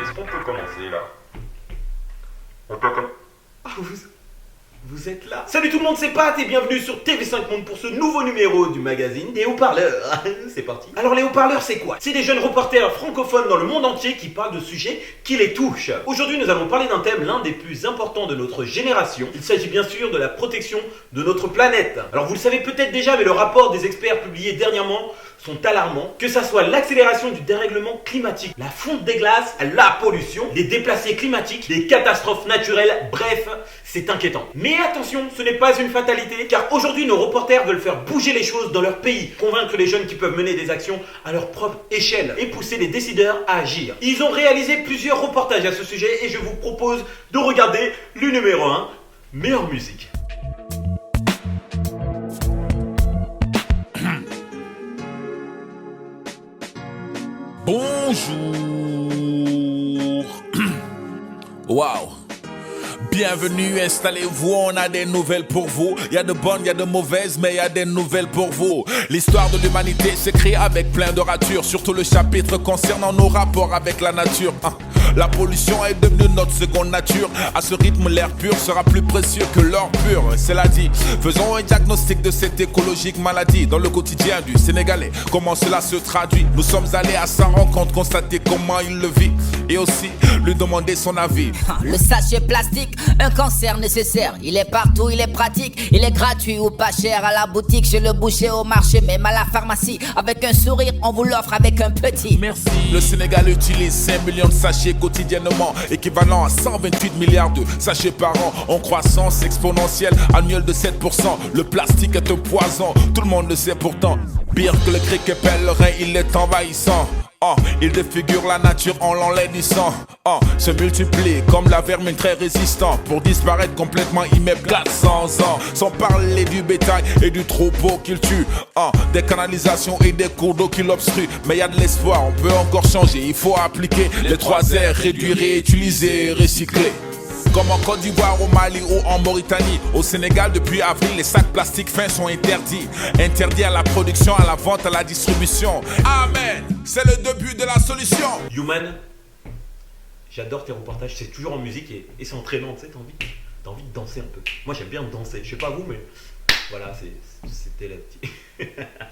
Est-ce qu'on peut commencer là? Vous êtes là. Salut tout le monde, c'est Pat et bienvenue sur TV5 Monde pour ce nouveau numéro du magazine des haut-parleurs. C'est parti. Alors les haut-parleurs c'est quoi? C'est des jeunes reporters francophones dans le monde entier qui parlent de sujets qui les touchent. Aujourd'hui nous allons parler d'un thème l'un des plus importants de notre génération. Il s'agit bien sûr de la protection de notre planète. Alors vous le savez peut-être déjà mais le rapport des experts publié dernièrement sont alarmants, que ça soit l'accélération du dérèglement climatique, la fonte des glaces, la pollution, les déplacés climatiques, les catastrophes naturelles, bref, c'est inquiétant. Mais attention, ce n'est pas une fatalité, car aujourd'hui nos reporters veulent faire bouger les choses dans leur pays, convaincre les jeunes qui peuvent mener des actions à leur propre échelle et pousser les décideurs à agir. Ils ont réalisé plusieurs reportages à ce sujet et je vous propose de regarder le numéro 1, meilleure musique. Bonjour. Waouh. Bienvenue, installez-vous, on a des nouvelles pour vous. Il y a de bonnes, il y a de mauvaises, mais il y a des nouvelles pour vous. L'histoire de l'humanité s'écrit avec plein de ratures, surtout le chapitre concernant nos rapports avec la nature. La pollution est devenue notre seconde nature. À ce rythme, l'air pur sera plus précieux que l'or pur. Cela dit, faisons un diagnostic de cette écologique maladie dans le quotidien du Sénégalais. Comment cela se traduit? Nous sommes allés à sa rencontre, constater comment il le vit et aussi lui demander son avis. Le sachet plastique, un cancer nécessaire. Il est partout, il est pratique, il est gratuit ou pas cher. À la boutique, chez le boucher, au marché, même à la pharmacie. Avec un sourire, on vous l'offre avec un petit merci. Le Sénégal utilise 5 millions de sachets quotidiennement, équivalent à 128 milliards de sachets par an, en croissance exponentielle annuelle de 7%. Le plastique est un poison, tout le monde le sait pourtant. Pire que le criquet pèlerin, il est envahissant. Il défigure la nature en l'enlaidissant. Se multiplie comme la vermine très résistant pour disparaître complètement, il met 400 ans. Sans parler du bétail et du troupeau qu'il tue. Des canalisations et des cours d'eau qui l'obstruent. Mais il y a de l'espoir, on peut encore changer. Il faut appliquer les 3 R, réduire, réutiliser, recycler. Comme en Côte d'Ivoire, au Mali ou en Mauritanie. Au Sénégal, depuis avril, les sacs plastiques fins sont interdits. Interdits à la production, à la vente, à la distribution. Amen. C'est le début de la solution. Human, j'adore tes reportages, c'est toujours en musique et c'est entraînant, tu sais, t'as envie de danser un peu. Moi j'aime bien danser, je sais pas vous, mais voilà, c'était la petite...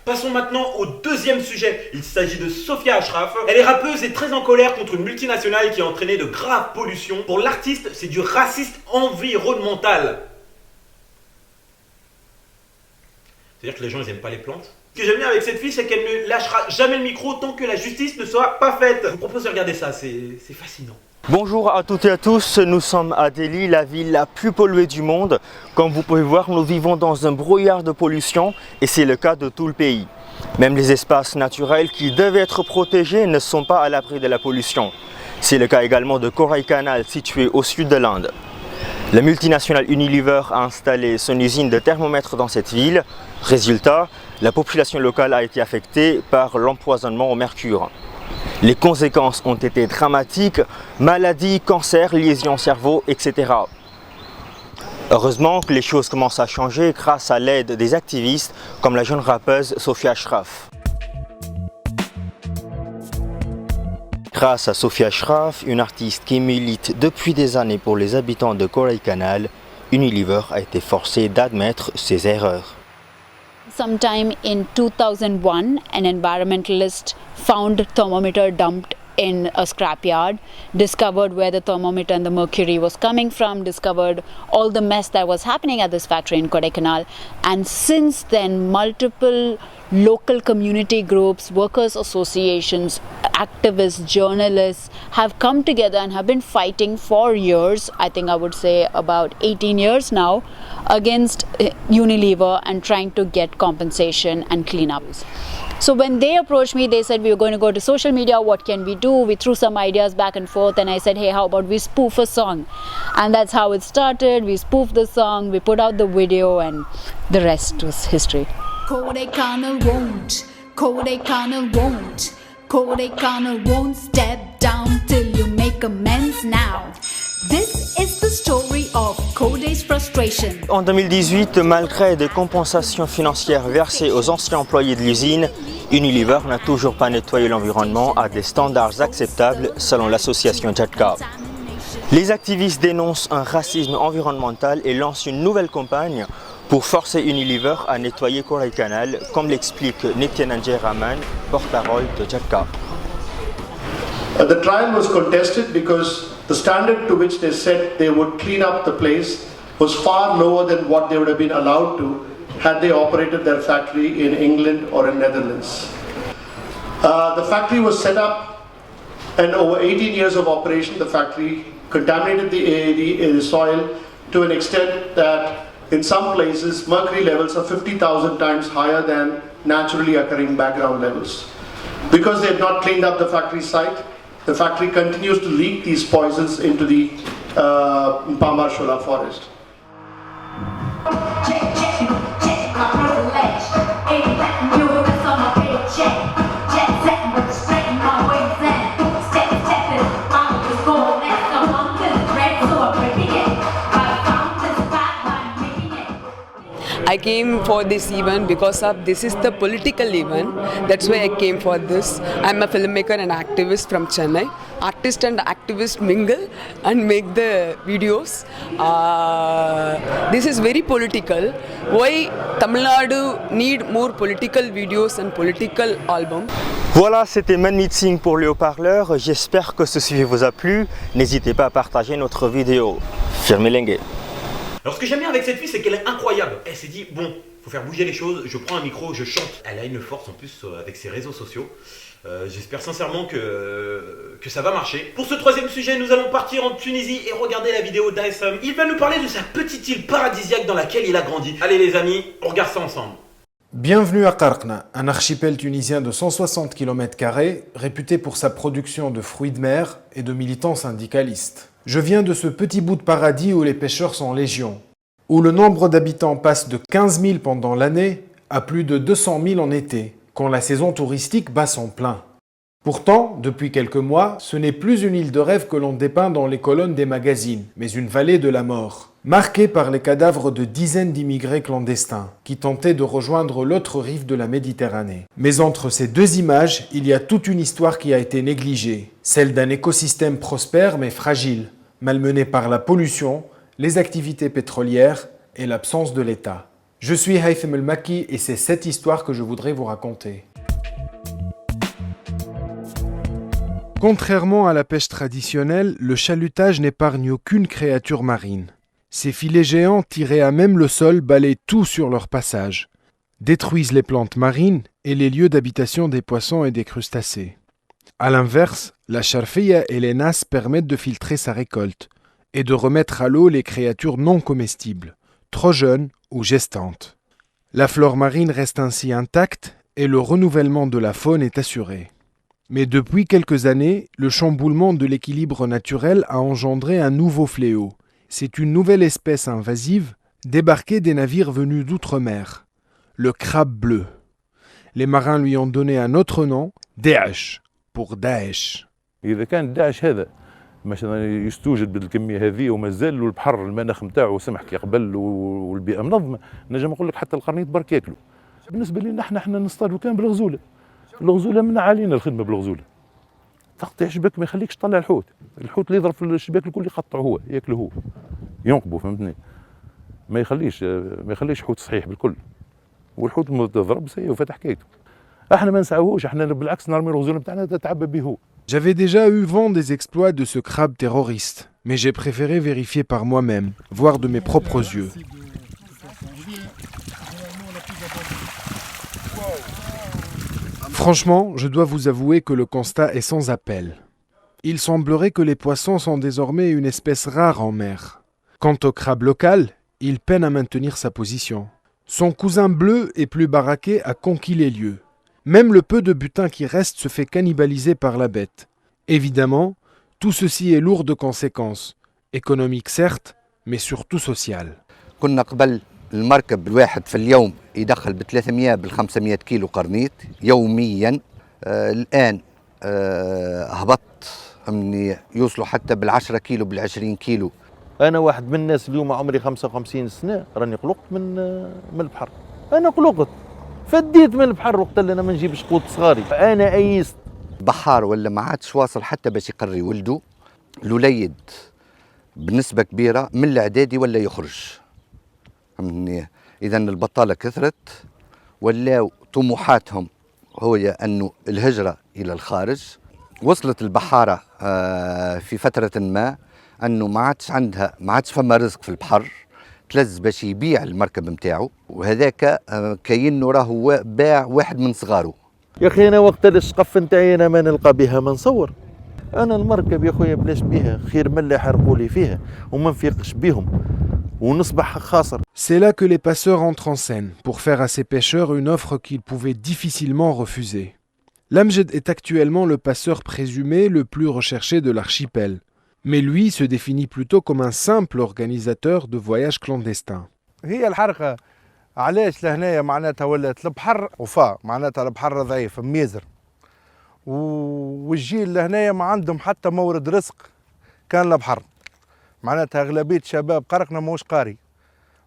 Passons maintenant au deuxième sujet. Il s'agit de Sophia Ashraf. Elle est rappeuse et très en colère contre une multinationale qui a entraîné de graves pollutions. Pour l'artiste, c'est du racisme environnemental. C'est-à-dire que les gens ils aiment pas les plantes. Ce que j'aime bien avec cette fille, c'est qu'elle ne lâchera jamais le micro tant que la justice ne sera pas faite. Je vous propose de regarder ça, c'est fascinant. Bonjour à toutes et à tous, nous sommes à Delhi, la ville la plus polluée du monde. Comme vous pouvez voir, nous vivons dans un brouillard de pollution et c'est le cas de tout le pays. Même les espaces naturels qui devaient être protégés ne sont pas à l'abri de la pollution. C'est le cas également de Kodaikanal, situé au sud de l'Inde. La multinationale Unilever a installé son usine de thermomètres dans cette ville. Résultat, la population locale a été affectée par l'empoisonnement au mercure. Les conséquences ont été dramatiques, maladies, cancers, lésions au cerveau, etc. Heureusement que les choses commencent à changer grâce à l'aide des activistes comme la jeune rappeuse Sophia Ashraf. Grâce à Sophia Ashraf, une artiste qui milite depuis des années pour les habitants de Kodaikanal, Unilever a été forcée d'admettre ses erreurs. Sometime in 2001, an environmentalist found thermometer dumped in a scrapyard, discovered where the thermometer and the mercury was coming from, discovered all the mess that was happening at this factory in Kodaikanal. And since then, multiple local community groups, workers' associations, activists, journalists have come together and have been fighting for years, I think I would say about 18 years now, against Unilever and trying to get compensation and cleanups. So when they approached me, they said we were going to go to social media, what can we do? We threw some ideas back and forth and I said, hey, how about we spoof a song? And that's how it started. We spoofed the song, we put out the video and the rest was history. Kodaikanal won't, Kodaikanal won't, Kodaikanal won't step down till you make amends now. This is the story of Kodaikanal. Kode's frustration. En 2018, malgré des compensations financières versées aux anciens employés de l'usine, Unilever n'a toujours pas nettoyé l'environnement à des standards acceptables selon l'association JEDCA. Les activistes dénoncent un racisme environnemental et lancent une nouvelle campagne pour forcer Unilever à nettoyer Kodaikanal, comme l'explique Nityananjay Raman, porte-parole de JEDCA. The trial was contested because the standard to which they said they would clean up the place was far lower than what they would have been allowed to had they operated their factory in England or in Netherlands. The factory was set up, and over 18 years of operation, the factory contaminated the soil to an extent that in some places mercury levels are 50,000 times higher than naturally occurring background levels. Because they have not cleaned up the factory site, the factory continues to leak these poisons into the Pambar Shola forest. I came for this event because of this is the political event. That's why I came for this. I'm a filmmaker and activist from Chennai. Artist and activist mingle and make the videos. This is very political. Why Tamil Nadu need more political videos and political albums? Voilà, c'était Manmeeting pour les haut-parleurs. J'espère que ce sujet vous a plu. N'hésitez pas à partager notre vidéo. Firmelengue. Alors ce que j'aime bien avec cette fille, c'est qu'elle est incroyable. Elle s'est dit, bon, faut faire bouger les choses, je prends un micro, je chante. Elle a une force en plus avec ses réseaux sociaux. J'espère sincèrement que ça va marcher. Pour ce troisième sujet, nous allons partir en Tunisie et regarder la vidéo d'Aessam. Il va nous parler de sa petite île paradisiaque dans laquelle il a grandi. Allez les amis, on regarde ça ensemble. Bienvenue à Qarqna, un archipel tunisien de 160 km², réputé pour sa production de fruits de mer et de militants syndicalistes. Je viens de ce petit bout de paradis où les pêcheurs sont légion, où le nombre d'habitants passe de 15 000 pendant l'année à plus de 200 000 en été, quand la saison touristique bat son plein. Pourtant, depuis quelques mois, ce n'est plus une île de rêve que l'on dépeint dans les colonnes des magazines, mais une vallée de la mort, marquée par les cadavres de dizaines d'immigrés clandestins, qui tentaient de rejoindre l'autre rive de la Méditerranée. Mais entre ces deux images, il y a toute une histoire qui a été négligée, celle d'un écosystème prospère mais fragile, malmené par la pollution, les activités pétrolières et l'absence de l'État. Je suis Haytham El-Makki et c'est cette histoire que je voudrais vous raconter. Contrairement à la pêche traditionnelle, le chalutage n'épargne aucune créature marine. Ces filets géants tirés à même le sol balayent tout sur leur passage, détruisent les plantes marines et les lieux d'habitation des poissons et des crustacés. A l'inverse, la charfia et les nasses permettent de filtrer sa récolte et de remettre à l'eau les créatures non comestibles, trop jeunes ou gestantes. La flore marine reste ainsi intacte et le renouvellement de la faune est assuré. Mais depuis quelques années, le chamboulement de l'équilibre naturel a engendré un nouveau fléau. C'est une nouvelle espèce invasive débarquée des navires venus d'outre-mer, le crabe bleu. Les marins lui ont donné un autre nom, Daesh, pour Daesh. إذا كان داعش هذا مثلا يستوجد بالكمية هذه وما زال البحر المناخ نتاعو سمح كي قبل والبيئة منظمة، نجم نقول لك حتى القرنيط برك ياكلوا. بالنسبة لنا احنا نصطادوا كان بالغزولة. الغزولة منع علينا الخدمة بالغزولة. تقطع شباك ما يخليكش تطلع الحوت اللي يضرب في الشباك الكل يقطعه هو ياكله هو ينقبه فهمتني ما يخليش حوت صحيح بالكل والحوت متضرب سي وفات حكايته احنا ما نسعوهوش احنا بالعكس نرمي الغزوله بتاعنا تتعبى به هو. J'avais déjà eu vent des exploits de ce crabe terroriste, mais j'ai préféré vérifier par moi-même, voir de mes propres yeux. Franchement, je dois vous avouer que le constat est sans appel. Il semblerait que les poissons sont désormais une espèce rare en mer. Quant au crabe local, il peine à maintenir sa position. Son cousin bleu et plus baraqué a conquis les lieux. Même le peu de butin qui reste se fait cannibaliser par la bête. Évidemment, tout ceci est lourd de conséquences, économiques certes, mais surtout sociales. كنا قبل المركب الواحد في اليوم يدخل ب 300 بال 500 كيلو قرنيط يوميا. الآن هبط من يوصلوا حتى بال10 كيلو بال20 كيلو انا واحد من الناس اليوم عمري 55 سنه راني قلقت من البحر. انا قلقت فديت من البحر وقت اللي انا ما نجيبش قوت صغاري. انا ايست. بحار ولا ما عادش واصل حتى باش يقري ولده. الوليد بنسبه كبيره من الاعدادي ولا يخرج. فهمتني؟ اذا البطاله كثرت ولا طموحاتهم هو انه الهجره الى الخارج. وصلت البحاره في فتره ما انه ما عادش فما رزق في البحر، تلز باش يبيع المركب نتاعو، وهذاك كاينه راهو باع واحد من صغاره. يا اخي انا وقت الشقف نتاعي انا ما نلقى بها ما نصور. انا المركب يا خويا بلاش بيها، خير من اللي يحرقوا لي فيها وما نفيقش بيهم ونصبح خاسر. C'est là que les passeurs entrent en scène pour faire à ces pêcheurs une offre qu'ils pouvaient difficilement refuser. L'Amjed est actuellement le passeur présumé le plus recherché de l'archipel. Mais lui se définit plutôt comme un simple organisateur de voyages clandestins. هي الحركة علاش لهنايا معناتها ولات البحر وفاء، معناتها البحر ضعيف ميزر، والجيل لهنايا ما عندهم حتى مورد رزق كان البحر. معناتها أغلبية شباب قرقنا موش قاري،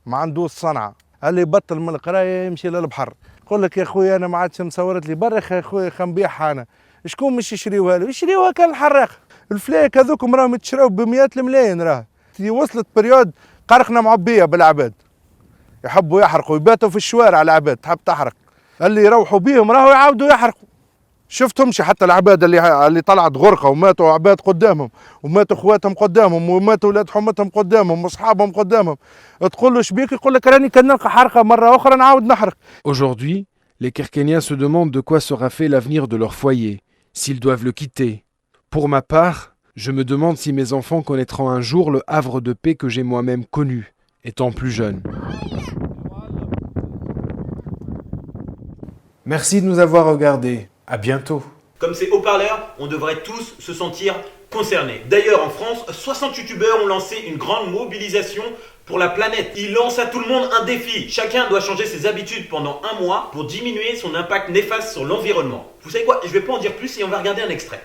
ما عندوش صنعة، اللي يبطل من القراية يمشي للبحر. يقول لك يا خويا أنا ما عادش مصورت لي برا يا خويا خنبيعها أنا. شكون مش يشريوها له؟ يشريوها كان الحراق. الفلايك هذوكم راهم يتشراو بمئات الملايين. راه وصلت بريود قرقنا معبيه بالعباد، يحبوا يحرقوا يباتوا في الشوارع. العباد تحب تحرق، اللي يروحوا بيهم راهو يعاودوا يحرقوا. شفتهمش حتى العباد اللي طلعت غرقه وماتوا عباد قدامهم، وماتوا خواتهم قدامهم، وماتوا ولاد حمتهم قدامهم، واصحابهم قدامهم. تقول له شبيك؟ يقول لك راني كان نلقى حرقه مره اخرى نعاود نحرق. Aujourd'hui, les Kerkéniens se demandent de quoi sera fait l'avenir de leur foyer, s'ils doivent le quitter. Pour ma part, je me demande si mes enfants connaîtront un jour le havre de paix que j'ai moi-même connu, étant plus jeune. Merci de nous avoir regardés. À bientôt. Comme ces haut-parleurs, on devrait tous se sentir concernés. D'ailleurs, en France, 60 youtubeurs ont lancé une grande mobilisation pour la planète. Ils lancent à tout le monde un défi. Chacun doit changer ses habitudes pendant un mois pour diminuer son impact néfaste sur l'environnement. Vous savez quoi? Je vais pas en dire plus et on va regarder un extrait.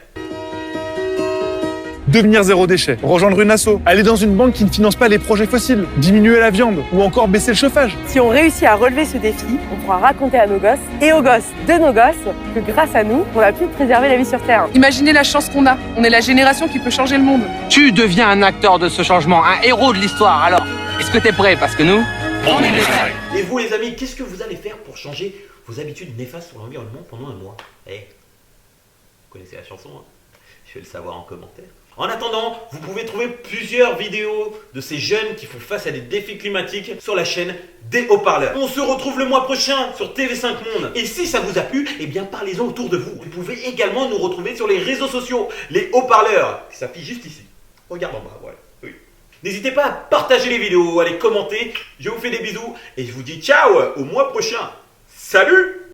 Devenir zéro déchet, rejoindre une asso, aller dans une banque qui ne finance pas les projets fossiles, diminuer la viande ou encore baisser le chauffage. Si on réussit à relever ce défi, on pourra raconter à nos gosses et aux gosses de nos gosses que grâce à nous, on a pu préserver la vie sur Terre. Imaginez la chance qu'on a. On est la génération qui peut changer le monde. Tu deviens un acteur de ce changement, un héros de l'histoire. Alors, est-ce que t'es prêt? Parce que nous, on est prêts. Et vous les amis, qu'est-ce que vous allez faire pour changer vos habitudes néfastes sur l'environnement pendant un mois? Vous connaissez la chanson, hein? Je vais le savoir en commentaire. En attendant, vous pouvez trouver plusieurs vidéos de ces jeunes qui font face à des défis climatiques sur la chaîne des haut-parleurs. On se retrouve le mois prochain sur TV5 Monde. Et si ça vous a plu, eh bien parlez-en autour de vous. Vous pouvez également nous retrouver sur les réseaux sociaux, les haut-parleurs, qui s'affichent juste ici. Regarde en bas, voilà. Oui. N'hésitez pas à partager les vidéos, à les commenter. Je vous fais des bisous et je vous dis ciao au mois prochain. Salut!